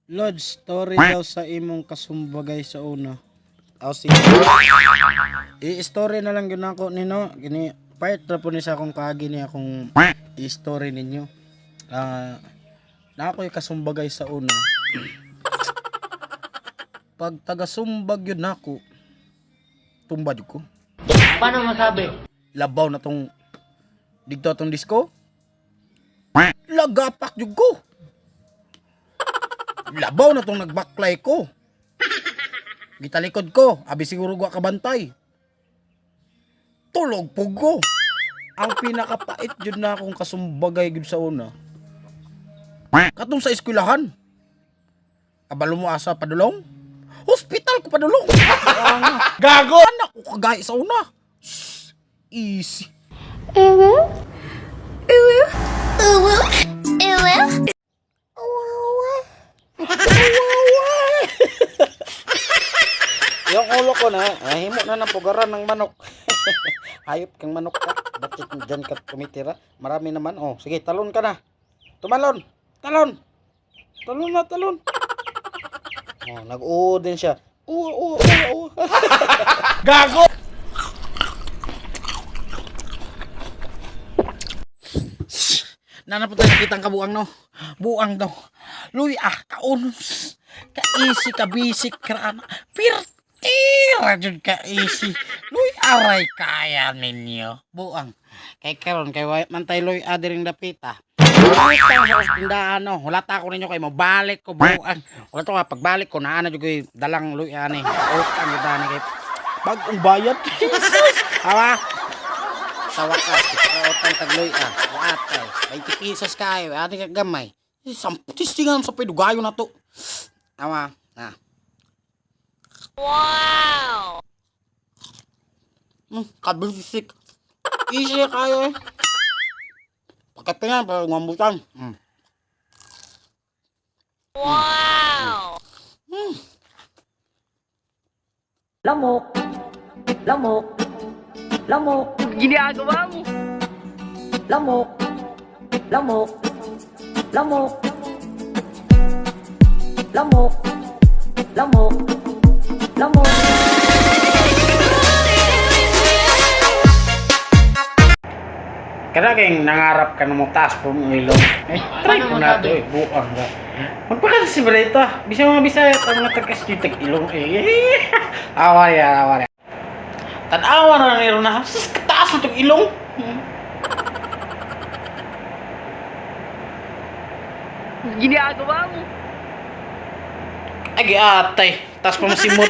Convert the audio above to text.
Lord, story daw sa imong kasumbagay sa una. Aw sige. I-story na lang yun ako nino. Gini part na po ni sa akong kaagi ni akong i-story ninyo. Na ako'y kasumbagay sa una. Pag taga-sumbag yun nako, tumbad ko. Paano masabi? Labaw na tong digto tong disco. Lagapak jud ko. Labaw na tong nagbaklay ko. Gitalikod ko, abi siguro gwa kabantay. Tulog pug ko. Ang pinakapait jud na akong kasumbagay gud sa una. Katong sa eskwelahan. Abalo mo asa padulong? Hospital ko padulong. Gago! Anak ko kagay sa una. Shh, easy. Yung ulo ko na, himo na ng pugaran ng manok. Hayop kang manok ka. Bakit dyan ka tumitira? Marami naman. Oh, sige, talon ka na. Tumalon. Talon. Talon na, talon. Oh, nag-oo din siya. Oo. Gago! Nana po tayo nakitang kabuang no. Buang daw. Luy kaunos. Kaisi kabisik krana. Pirtira jud kaisi. Luy aray kaya ninyo. Buang. Kay karon kay mantay luy adiring dapita. Ay sa tindahan no. Hulata ko ninyo kay mabalik ko buang. Wala to nga pagbalik ko naana jud koy dalang luy ani. Utang jud ani kay bagong bayad. Jesus. Awa. Sa wakas, ikaw tagloy atay. 20 pesos kayo, ati ka gamay. Samputis tingan sa pedugayo na to. Awa, na. Wow! Kabisik. Easy kayo eh. Pagkatingan, para ngambutan. Wow! Lamok, lamok, lamok, Ginagawa mo! lamok, lamok, lamok, lamok, lamok, lamok. Kada kayong nangarap ka na mo taas po mong ilong. Try ko na ito eh. Buang ka. Magpakasasi ba na ito? Bisa mga bisaya at mga tagkasitag ilong eh. Awari. Tanawa na nero na. Sus, kataas na itong ilong. Ginagawa mo! Ay, atay. Taas pa mo simod.